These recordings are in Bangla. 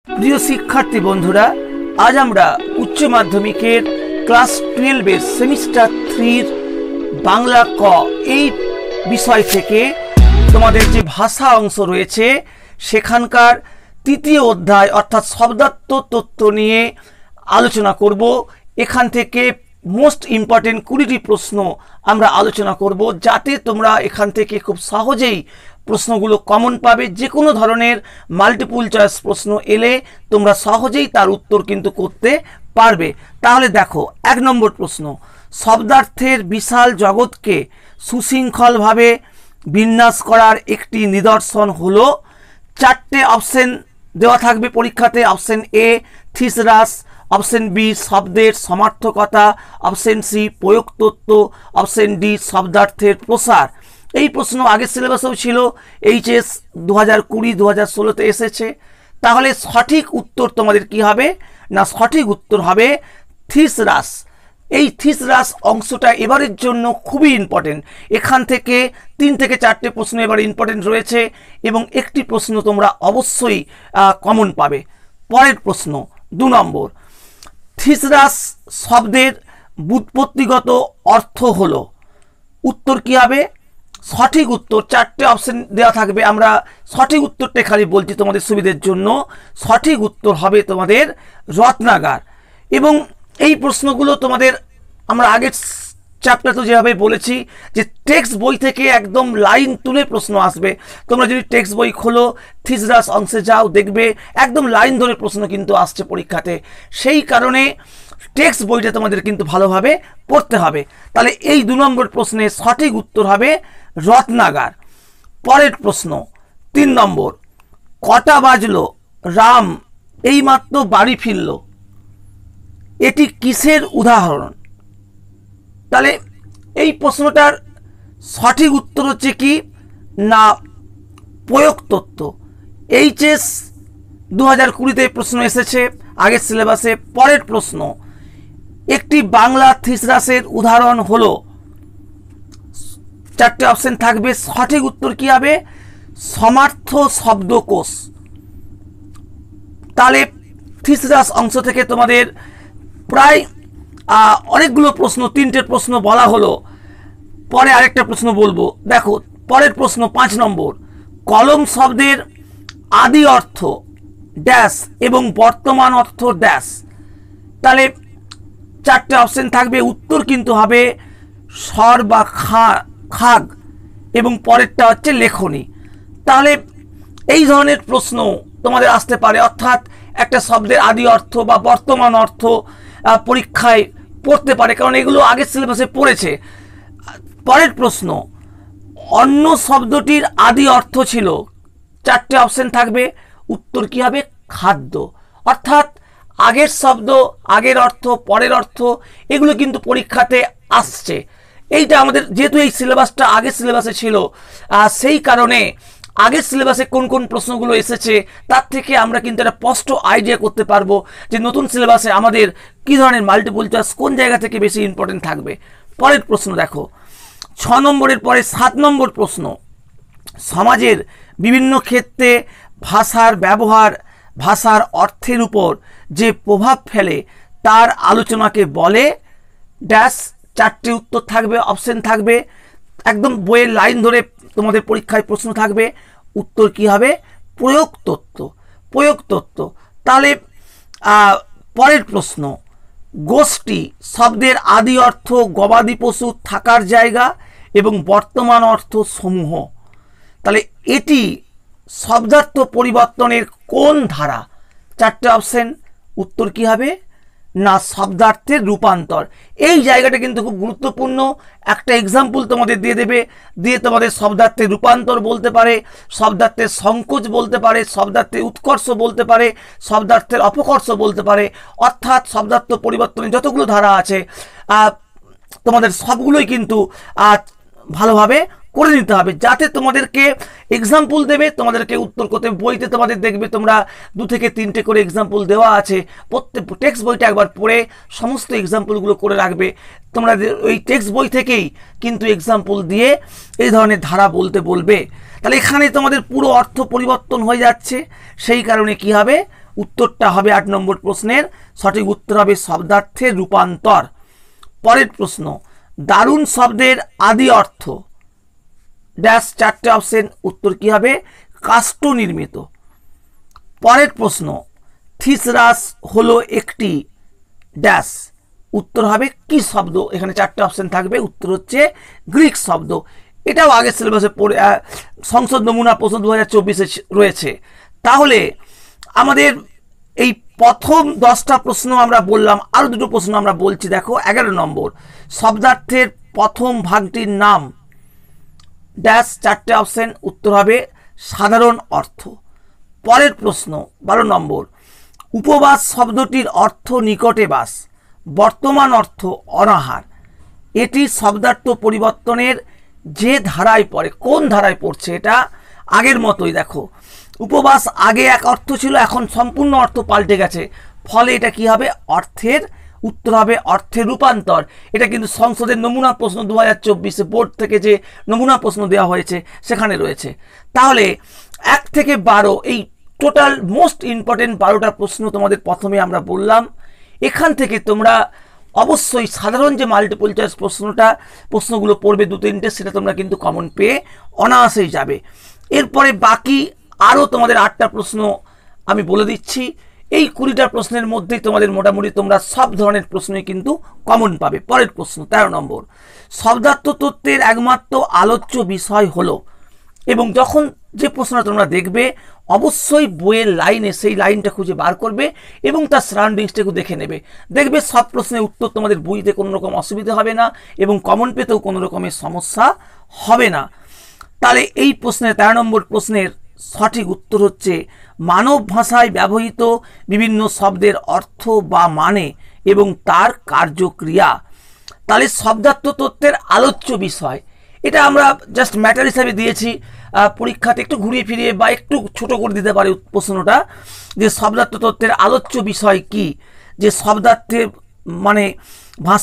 প্রিয় শিক্ষার্থী বন্ধুরা, আজ আমরা উচ্চ মাধ্যমিকের ক্লাস 12 সেমিস্টার 3 বাংলা ক এই বিষয় থেকে তোমাদের যে ভাষা অংশ রয়েছে সেখানকার তৃতীয় অধ্যায় অর্থাৎ শব্দার্থ তত্ত্ব নিয়ে আলোচনা করব। এখান থেকে মোস্ট ইম্পর্টেন্ট 20টি প্রশ্ন আমরা আলোচনা করব, যাতে তোমরা এখান থেকে খুব সহজেই প্রশ্নগুলো কমন পাবে। যে কোনো ধরনের মাল্টিপল চয়েস প্রশ্ন এলে তোমরা সহজেই তার উত্তর কিন্তু করতে পারবে। তাহলে দেখো, 1 নম্বর প্রশ্ন, শব্দার্থের বিশাল জগৎকে সুশৃঙ্খলভাবে বিন্যাস করার একটি নিদর্শন হলো। 4টে অপশন দেওয়া থাকবে পরীক্ষাতে। Option A thesaurus, option B শব্দের সমার্থকতা, অপশন সি প্রয়োগতত্ত্ব, অপশন ডি শব্দার্থের প্রসার। এই প্রশ্ন আগের সিলেবাসেও ছিল, এইচএস 2020-2016তে এসেছে। তাহলে সঠিক উত্তর তোমাদের কি হবে না, সঠিক উত্তর হবে থিসরাস। এই থিসরাস অংশটা এবারের জন্য খুবই ইম্পর্টেন্ট। এখান থেকে 3 থেকে 4টে প্রশ্ন এবারে ইম্পর্টেন্ট রয়েছে এবং একটি প্রশ্ন তোমরা অবশ্যই কমন পাবে। পরের প্রশ্ন 2 নম্বর, থিসরাস শব্দের ব্যুৎপত্তিগত অর্থ হলো। উত্তর কি হবে? সঠিক উত্তর 4টে অপশন দেওয়া থাকবে, আমরা সঠিক উত্তরটা খালি বলছি তোমাদের সুবিধের জন্য। সঠিক উত্তর হবে তোমাদের রত্নাগার। এবং এই প্রশ্নগুলো তোমাদের আমরা আগের চ্যাপ্টারতে যেভাবে বলেছি যে টেক্সট বই থেকে একদম লাইন তুলে প্রশ্ন আসবে। তোমরা যদি টেক্সট বই খোলো, থিসরাস অংশে যাও, দেখবে একদম লাইন ধরে প্রশ্ন কিন্তু আসছে পরীক্ষাতে। সেই কারণে টেক্সট বইটা তোমাদের কিন্তু ভালোভাবে পড়তে হবে। তাহলে এই 2 নম্বর প্রশ্নের সঠিক উত্তর হবে রত্নাগার। পরের প্রশ্ন 3 নম্বর, কটা বাজলো, রাম এইমাত্র বাড়ি ফিরল, এটি কিসের উদাহরণ? তাহলে এই প্রশ্নটার সঠিক উত্তর হচ্ছে কি না, প্রয়োগতত্ত্ব। এইচএস 2020তে প্রশ্ন এসেছে আগের সিলেবাসে। পরের প্রশ্ন, একটি বাংলা থিসরাসের উদাহরণ হলো। 4টে অপশন থাকবে, সঠিক উত্তর কি হবে? সমার্থ শব্দকোষ। তাহলে থিসরাস অংশ থেকে তোমাদের প্রায় অনেকগুলো প্রশ্ন, 3টে প্রশ্ন বলা হলো। পরে আরেকটা প্রশ্ন বলবো। দেখো পরের প্রশ্ন 5 নম্বর, কলম শব্দের আদি অর্থ ড্যাশ এবং বর্তমান অর্থ ড্যাশ। তাহলে 4টে অপশন থাকবে, উত্তর কিন্তু হবে স্বর বা খাগ এবং পরেরটা হচ্ছে লেখনী। তাহলে এই ধরনের প্রশ্ন তোমাদের আসতে পারে, অর্থাৎ একটা শব্দের আদি অর্থ বা বর্তমান অর্থ পরীক্ষায় পড়তে পারে, কারণ এগুলো আগের সিলেবাসে পড়েছে। পরের প্রশ্ন, অন্য শব্দটির আদি অর্থ ছিল। 4টে অপশন থাকবে, উত্তর কি হবে? খাদ্য। অর্থাৎ আগের শব্দ, আগের অর্থ, পরের অর্থ, এগুলো কিন্তু পরীক্ষাতে আসছে। এইটা আমাদের যেহেতু এই সিলেবাসটা আগের সিলেবাসে ছিল, সেই কারণে আগের সিলেবাসে কোন কোন প্রশ্নগুলো এসেছে তার থেকে আমরা কিন্তু একটা স্পষ্ট আইডিয়া করতে পারবো যে নতুন সিলেবাসে আমাদের কী ধরনের মাল্টিপল চয়েস কোন জায়গা থেকে বেশি ইম্পর্টেন্ট থাকবে। পরের প্রশ্ন দেখো, 6 নম্বরের পরে 7 নম্বর প্রশ্ন, সমাজের বিভিন্ন ক্ষেত্রে ভাষার ব্যবহার ভাষার অর্থের উপর যে প্রভাব ফেলে তার আলোচনাকে বলে ড্যাশ। 4টে উত্তর থাকবে, অপশন থাকবে, একদম বইয়ের লাইন ধরে তোমাদের পরীক্ষায় প্রশ্ন থাকবে। উত্তর কি হবে? প্রয়োগতত্ত্ব। প্রয়োগতত্ত্ব। তাহলে পরের প্রশ্ন, গোষ্ঠী শব্দের আদি অর্থ গবাদি পশু থাকার জায়গা এবং বর্তমান অর্থ সমূহ। তাহলে এটি শব্দার্থ পরিবর্তনের কোন ধারা? 4টে অপশন, উত্তর কি হবে না শব্দার্থের রূপান্তর। এই জায়গাটা কিন্তু খুব গুরুত্বপূর্ণ। একটা এক্সাম্পল তোমাদের দিয়ে দেবে, দিয়ে তোমাদের শব্দার্থের রূপান্তর বলতে পারে, শব্দার্থের সংকোচ বলতে পারে, শব্দার্থের উৎকর্ষ বলতে পারে, শব্দার্থের অপকর্ষ বলতে পারে। অর্থাৎ শব্দার্থ পরিবর্তনের যতগুলো ধারা আছে তোমাদের সবগুলোই কিন্তু ভালোভাবে করে নিতে হবে, যাতে তোমাদেরকে এক্সাম্পল দেবে, তোমাদেরকে উত্তর করতে। বইতে তোমাদের দেখবে তোমরা 2 থেকে 3টে করে এক্সাম্পল দেওয়া আছে। প্রত্যেক টেক্সট বইটা একবার পড়ে সমস্ত এক্সাম্পলগুলো করে রাখবে। তোমরা ওই টেক্সট বই থেকেই কিন্তু এক্সাম্পল দিয়ে এই ধরনের ধারা বলতে বলবে। তাহলে এখানে তোমাদের পুরো অর্থ পরিবর্তন হয়ে যাচ্ছে। সেই কারণে কি হবে? উত্তরটা হবে 8 নম্বর প্রশ্নের সঠিক উত্তর হবে শব্দার্থের রূপান্তর। পরের প্রশ্ন, দারুণ শব্দের আদি অর্থ ড্যাশ, 4টে অপশন, উত্তর কি হবে কাষ্ঠ নির্মিত। পরের প্রশ্ন, থিসরাস হলো একটি ড্যাশ, উত্তর হবে কি শব্দ, এখানে 4টে অপশন থাকবে, উত্তর হচ্ছে গ্রিক শব্দ। এটাও আগের সিলেবাসে পড়ে সংসদ নমুনা প্রশ্ন 2024-এ রয়েছে। তাহলে আমাদের এই প্রথম 10টা প্রশ্ন আমরা বললাম, আরও দুটো প্রশ্ন আমরা বলছি। দেখো 11 নম্বর, শব্দার্থের প্রথম ভাগটির নাম ড্যাশ, 4টে অপশন, উত্তর হবে সাধারণ অর্থ। পরের প্রশ্ন 12 নম্বর, উপবাস শব্দটির অর্থ নিকটে বাস, বর্তমান অর্থ অনাহার। এটি শব্দার্থ পরিবর্তনের যে ধারায় পড়ে, কোন ধারায় পড়ছে, এটা আগের মতোই। দেখো উপবাস আগে এক অর্থ ছিল, এখন সম্পূর্ণ অর্থ পাল্টে গেছে, ফলে এটা কি হবে অর্থের, উত্তর হবে অর্থের রূপান্তর। এটা কিন্তু সংসদের নমুনা প্রশ্ন 2024-এ বোর্ড থেকে যে নমুনা প্রশ্ন দেওয়া হয়েছে সেখানে রয়েছে। তাহলে 1 থেকে 12 এই টোটাল মোস্ট ইম্পর্টেন্ট 12টা প্রশ্ন তোমাদের প্রথমে আমরা বললাম। এখান থেকে তোমরা অবশ্যই সাধারণ যে মাল্টিপল চয়েস প্রশ্নগুলো পড়বে 2-3টে, সেটা তোমরা কিন্তু কমন পেয়ে অনায়াসেই যাবে। এরপরে বাকি আরও তোমাদের 8টা প্রশ্ন আমি বলে দিচ্ছি। এই 20টা প্রশ্নের মধ্যেই তোমাদের মোটামুটি তোমরা সব ধরনের প্রশ্নই কিন্তু কমন পাবে। পরের প্রশ্ন 13 নম্বর, শব্দার্থ তত্ত্বের একমাত্র আলোচ্য বিষয় হলো, এবং যখন যে প্রশ্নটা তোমরা দেখবে অবশ্যই বইয়ের লাইনে সেই লাইনটা খুঁজে বার করবে এবং তার সারাউন্ডিংসটাকে দেখে নেবে। দেখবে সব প্রশ্নের উত্তর তোমাদের বইতে কোনো রকম অসুবিধা হবে না এবং কমন পেতেও কোনো রকমের সমস্যা হবে না। তাহলে এই প্রশ্নের 13 নম্বর প্রশ্নের সঠিক উত্তর হচ্ছে মানব ভাষায় ব্যবহৃত বিভিন্ন শব্দের অর্থ বা মানে এবং তার কার্যক্রিয়া। তাহলে শব্দার্থ তত্ত্বের আলোচ্য বিষয়, এটা আমরা জাস্ট ম্যাটার হিসাবে দিয়েছি, পরীক্ষাতে একটু ঘুরিয়ে ফিরিয়ে বা একটু ছোট করে দিতে পারে প্রশ্নটা, যে শব্দার্থ তত্ত্বের আলোচ্য বিষয় কি, যে শব্দার্থের মানে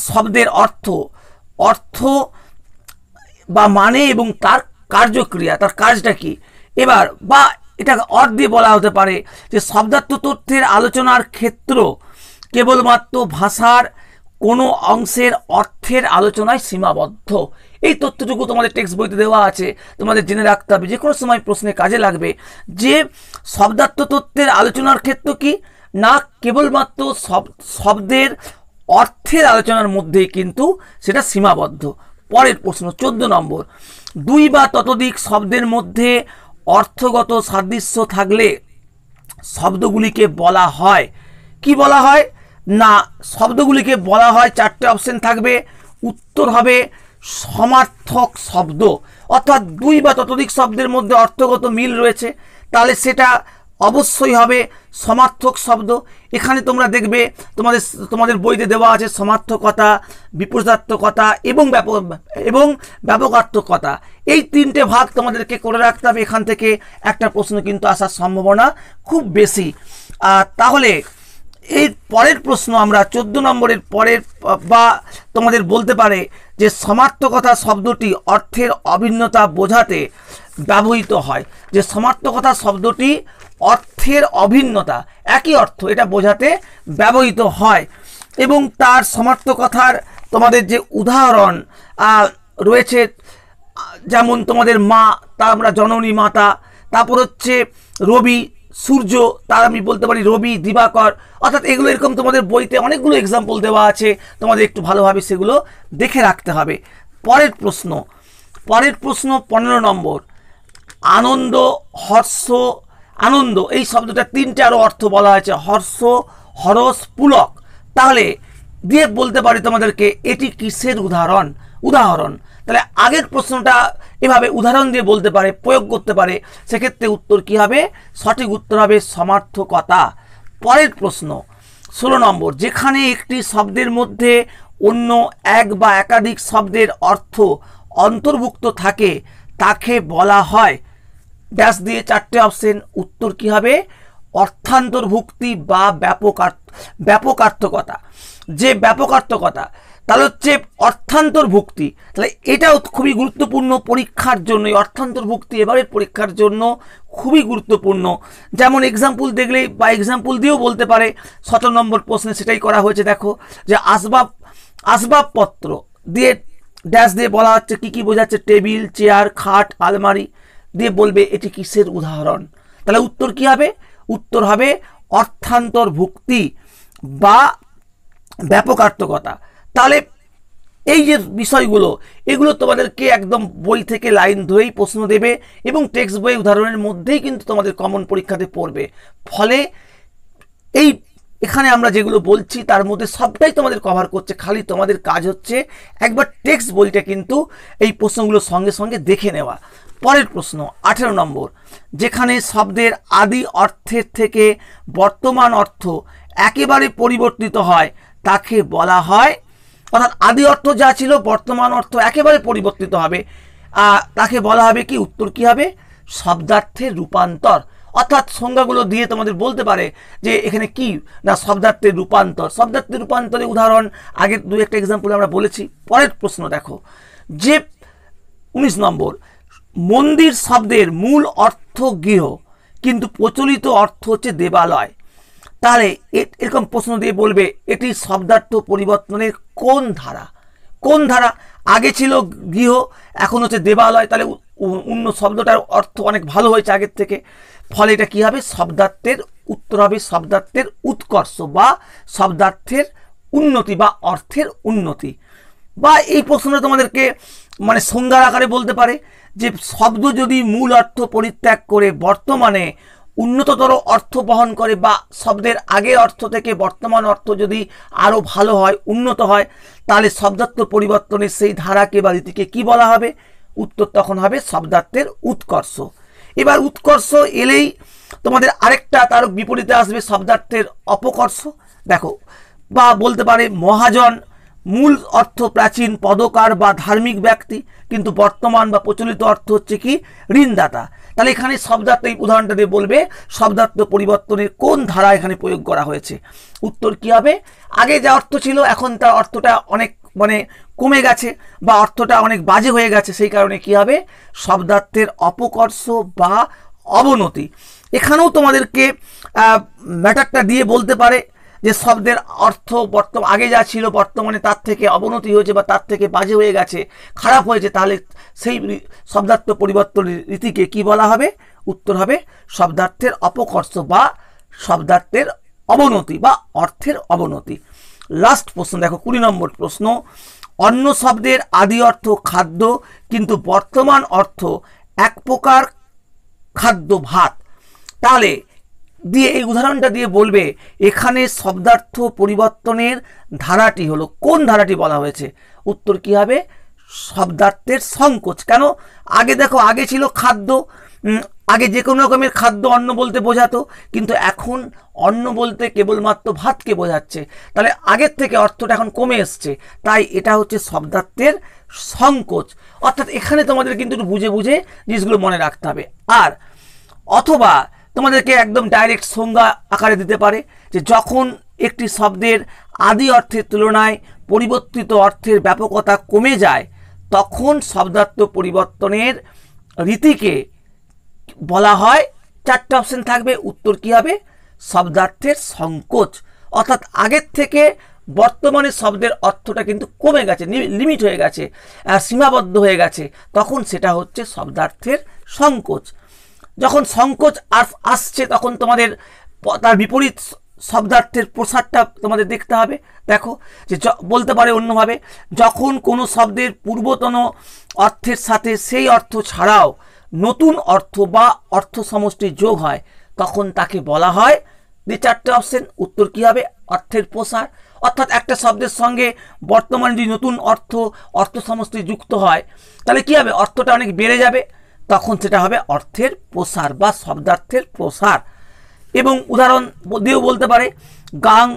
শব্দের অর্থ বা মানে এবং তার কার্যক্রিয়া, তার কাজটা কি। এবার বা এটা অর্থ দিয়ে বলা হতে পারে যে শব্দার্থ তথ্যের আলোচনার ক্ষেত্র কেবলমাত্র ভাষার কোনো অংশের অর্থের আলোচনায় সীমাবদ্ধ। এই তথ্যটুকু তোমাদের টেক্সট বইতে দেওয়া আছে, তোমাদের জেনে রাখতে হবে, যে কোনো সময় প্রশ্নে কাজে লাগবে। যে শব্দার্থ তত্ত্বের আলোচনার ক্ষেত্র কি না, কেবলমাত্র শব্দের অর্থের আলোচনার মধ্যেই কিন্তু সেটা সীমাবদ্ধ। পরের প্রশ্ন 14 নম্বর, 2 বা ততোধিক শব্দের মধ্যে অর্থগত সাদৃশ্য থাকলে শব্দগুলিকে বলা হয় কি, বলা হয় না, শব্দগুলিকে বলা হয় 4টে অপশন থাকবে, উত্তর হবে সমার্থক শব্দ। অর্থাৎ 2 বা ততোধিক শব্দের মধ্যে অর্থগত মিল রয়েছে, তাহলে সেটা অবশ্যই হবে সমার্থক শব্দ। এখানে তোমরা দেখবে তোমাদের বইতে দেওয়া আছে সমার্থকতা, বিপরীতার্থকতা এবং ব্যাপকার্থকতা, এই 3টে ভাগ তোমাদেরকে করে রাখতে হবে। এখান থেকে একটা প্রশ্ন কিন্তু আসার সম্ভাবনা খুব বেশি। তাহলে এই পরের প্রশ্ন আমরা 14 নম্বরের পরের, বা তোমাদের বলতে পারে যে সমার্থকতা শব্দটি অর্থের অভিন্নতা বোঝাতে ব্যবহৃত হয়, যে সমার্থকতা শব্দটি অর্থের অভিন্নতা, একই অর্থ এটা বোঝাতে ব্যবহৃত হয়। এবং তার সমার্থকতার তোমাদের যে উদাহরণ রয়েছে, যেমন তোমাদের মা, তার আমরা জননী মাতা, তারপর হচ্ছে রবি সূর্য, তার আমি বলতে পারি রবি দিবাকর, অর্থাৎ এগুলো এরকম তোমাদের বইতে অনেকগুলো এক্সাম্পল দেওয়া আছে, তোমাদের একটু ভালোভাবে সেগুলো দেখে রাখতে হবে। পরের প্রশ্ন 15 নম্বর, আনন্দ, হর্ষ, আনন্দ এই শব্দটা 3টে আরও অর্থ বলা হয়েছে, হর্ষ, হরস, পুলক। তাহলে দিয়ে বলতে পারি তোমাদেরকে এটি কিসের উদাহরণ। তাহলে আগের প্রশ্নটা এভাবে উদাহরণ দিয়ে বলতে পারে, প্রয়োগ করতে পারে, সেক্ষেত্রে উত্তর কি হবে, সঠিক উত্তর হবে সমার্থকতা। পরের প্রশ্ন 16 নম্বর, যেখানে একটি শব্দের মধ্যে অন্য এক বা একাধিক শব্দের অর্থ অন্তর্ভুক্ত থাকে তাকে বলা হয় ড্যাশ দিয়ে 4টে অপশন, উত্তর কি হবে অর্থান্তর্ভুক্তি বা ব্যাপকার্থকতা। যে ব্যাপকার্থকতা, তাহলে হচ্ছে অর্থান্তর্ভুক্তি, তাহলে এটাও খুবই গুরুত্বপূর্ণ পরীক্ষার জন্য। অর্থান্তর্ভুক্তি এবারের পরীক্ষার জন্য খুবই গুরুত্বপূর্ণ। যেমন এক্সাম্পল দেখলেই বা এক্সাম্পল দিয়েও বলতে পারে, 17 নম্বর প্রশ্নে সেটাই করা হয়েছে। দেখো যে আসবাবপত্র দিয়ে ড্যাশ দিয়ে বলা হচ্ছে কি কি বোঝাচ্ছে, টেবিল, চেয়ার, খাট, আলমারি দিয়ে বলবে এটি কিসের উদাহরণ। তাহলে উত্তর কি হবে? উত্তর হবে অর্থান্তর্ভুক্তি বা ব্যাপকার্থকতা। তাহলে এই যে বিষয়গুলো, এগুলো তোমাদেরকে একদম বই থেকে লাইন ধরেই প্রশ্ন দেবে এবং টেক্সট বই উদাহরণের মধ্যেই কিন্তু তোমাদের কমন পরীক্ষাতে পড়বে। ফলে এই এখানে আমরা যেগুলো বলছি তার মধ্যে সবটাই তোমাদের কভার করছে, খালি তোমাদের কাজ হচ্ছে একবার টেক্সট বইটা কিন্তু এই প্রশ্নগুলোর সঙ্গে সঙ্গে দেখে নেওয়া। পরের প্রশ্ন 18 নম্বর, যেখানে শব্দের আদি অর্থের থেকে বর্তমান অর্থ একেবারে পরিবর্তিত হয় তাকে বলা হয়, অর্থাৎ আদি অর্থ যা ছিল বর্তমান অর্থ একেবারে পরিবর্তিত হবে, তাকে বলা হবে কি? উত্তর কি হবে? শব্দার্থের রূপান্তর। অর্থাৎ সংজ্ঞাগুলো দিয়ে তোমাদের বলতে পারে যে এখানে কি না শব্দার্থের রূপান্তর। শব্দার্থের রূপান্তরের উদাহরণ আগের দু একটা এক্সাম্পল আমরা বলেছি। পরের প্রশ্ন দেখো যে 19 নম্বর, মন্দির শব্দের মূল অর্থ গৃহ কিন্তু প্রচলিত অর্থ হচ্ছে দেবালয়। তাহলে এরকম প্রশ্ন দিয়ে বলবে এটি শব্দার্থ পরিবর্তনের কোন ধারা? কোন ধারা? আগে ছিল গৃহ, এখন হচ্ছে দেবালয়। তাহলে অন্য শব্দটার অর্থ অনেক ভালো হয়েছে আগের থেকে। ফলে এটা কি হবে? শব্দার্থের উত্তর হবে শব্দার্থের উৎকর্ষ বা শব্দার্থের উন্নতি বা অর্থের উন্নতি। বা এই প্রশ্নটা তোমাদেরকে মানে সংজ্ঞার আকারে বলতে পারে যে শব্দ যদি মূল অর্থ পরিত্যাগ করে বর্তমানে উন্নততর অর্থ বহন করে বা শব্দের আগের অর্থ থেকে বর্তমান অর্থ যদি আরও ভালো হয়, উন্নত হয়, তাহলে শব্দার্থ পরিবর্তনের সেই ধারাকে বা রীতিকে কি বলা হবে? উত্তর তখন হবে শব্দার্থের উৎকর্ষ। এবার উৎকর্ষ এলেই তোমাদের আরেকটা তার বিপরীতে আসবে শব্দার্থের অপকর্ষ। দেখো বা বলতে পারে মহাজন মূল অর্থ প্রাচীন পদকার বা ধার্মিক ব্যক্তি, কিন্তু বর্তমান বা প্রচলিত অর্থ হচ্ছে কি? ঋণদাতা। তাহলে এখানে শব্দার্থ এই উদাহরণটা দিয়ে বলবে শব্দার্থ পরিবর্তনের কোন ধারা এখানে প্রয়োগ করা হয়েছে। উত্তর কি হবে? আগে যা অর্থ ছিল এখন তার অর্থটা অনেক মানে কমে গেছে বা অর্থটা অনেক বাজে হয়ে গেছে, সেই কারণে কি হবে? শব্দার্থের অপকর্ষ বা অবনতি। এখানেও তোমাদেরকে ম্যাটারটা দিয়ে বলতে পারে যে শব্দের অর্থ আগে যা ছিল বর্তমানে তার থেকে অবনতি হয়েছে বা তার থেকে বাজে হয়ে গেছে, খারাপ হয়েছে। তাহলে সেই শব্দার্থ পরিবর্তনের রীতিকে কি বলা হবে? উত্তর হবে শব্দার্থের অপকর্ষ বা শব্দার্থের অবনতি বা অর্থের অবনতি। লাস্ট প্রশ্ন দেখো 20 নম্বর প্রশ্ন, অন্ন শব্দের আদি অর্থ খাদ্য কিন্তু বর্তমান অর্থ এক প্রকার খাদ্য ভাত। তাহলে দিয়ে এই উদাহরণটা দিয়ে বলবে এখানে শব্দার্থ পরিবর্তনের ধারাটি হলো কোন ধারাটি বলা হয়েছে? উত্তর কি হবে? শব্দার্থের সংকোচ। কেন? আগে দেখো আগে ছিল খাদ্য, আগে যে কোনো রকমের খাদ্য অন্ন বলতে বোঝাতো, কিন্তু এখন অন্ন বলতে কেবলমাত্র ভাতকে বোঝাচ্ছে। তাহলে আগের থেকে অর্থটা এখন কমে এসছে, তাই এটা হচ্ছে শব্দার্থের সংকোচ। অর্থাৎ এখানে তোমাদের কিন্তু একটু বুঝে বুঝে জিনিসগুলো মনে রাখতে হবে। আর অথবা তোমাদেরকে একদম ডাইরেক্ট সংজ্ঞা আকারে দিতে পারে যে যখন একটি শব্দের আদি অর্থের তুলনায় পরিবর্তিত অর্থের ব্যাপকতা কমে যায় তখন শব্দার্থ পরিবর্তনের রীতিকে বলা হয়, চারটে অপশন থাকবে, উত্তর কি হবে? শব্দার্থের সংকোচ। অর্থাৎ আগের থেকে বর্তমানে শব্দের অর্থটা কিন্তু কমে গেছে, লিমিট হয়ে গেছে, সীমাবদ্ধ হয়ে গেছে, তখন সেটা হচ্ছে শব্দার্থের সংকোচ। যখন সংকোচ আসছে তখন তোমাদের তার বিপরীত শব্দার্থের প্রসারটা তোমাদের দেখতে হবে। দেখো যে বলতে পারে অন্যভাবে, যখন কোনো শব্দের পূর্বতন অর্থের সাথে সেই অর্থ ছাড়াও নতুন অর্থ বা অর্থ সমষ্টি যোগ হয় তখন তাকে বলা হয়, যে চারটে অপশন, উত্তর কি হবে? অর্থের প্রসার। অর্থাৎ একটা শব্দের সঙ্গে বর্তমানে যদি নতুন অর্থ সমষ্টি যুক্ত হয় তাহলে কি হবে? অর্থটা অনেক বেড়ে যাবে, তখন সেটা হবে অর্থের প্রসার বা শব্দার্থের প্রসার। এবং উদাহরণ দিয়েও বলতে পারে গাং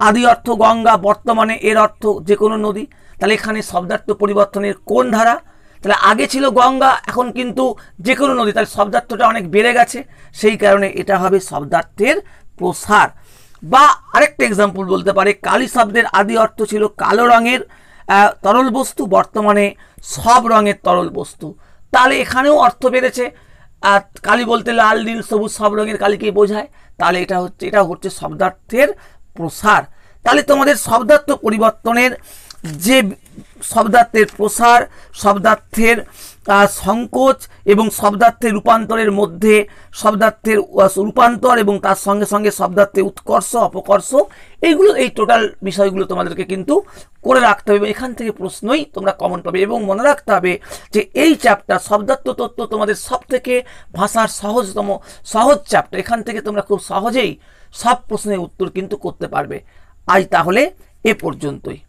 আদি অর্থ গঙ্গা, বর্তমানে এর অর্থ যে কোনো নদী। তাহলে এখানে শব্দার্থ পরিবর্তনের কোন ধারা? তাহলে আগে ছিল গঙ্গা, এখন কিন্তু যে কোনো নদী, তাহলে শব্দার্থটা অনেক বেড়ে গেছে, সেই কারণে এটা হবে শব্দার্থের প্রসার। বা আরেকটা এক্সাম্পল বলতে পারে, কালী শব্দের আদি অর্থ ছিল কালো রঙের তরল বস্তু, বর্তমানে সব রঙের তরল বস্তু। তাহলে এখানেও অর্থ বেড়েছে। আর কালি বলতে লাল, নীল, সবুজ সব রঙের কালিকেই বোঝায়। তাহলে এটা হচ্ছে শব্দার্থের প্রসার। তাহলে তোমাদের শব্দার্থ পরিবর্তনের যে শব্দার্থের প্রসার, শব্দার্থের সংকোচ এবং শব্দার্থের রূপান্তরের মধ্যে শব্দার্থের রূপান্তর এবং তার সঙ্গে সঙ্গে শব্দার্থের উৎকর্ষ, অপকর্ষ, এইগুলো, এই টোটাল বিষয়গুলো তোমাদেরকে কিন্তু করে রাখতে হবে। এখান থেকে প্রশ্নই তোমরা কমন পাবে। এবং মনে রাখতে হবে যে এই চ্যাপ্টার শব্দার্থ তত্ত্ব তোমাদের সব থেকে ভাষার সহজ চ্যাপ্টার। এখান থেকে তোমরা খুব সহজেই সব প্রশ্নের উত্তর কিন্তু করতে পারবে। আজ তাহলে এ পর্যন্তই।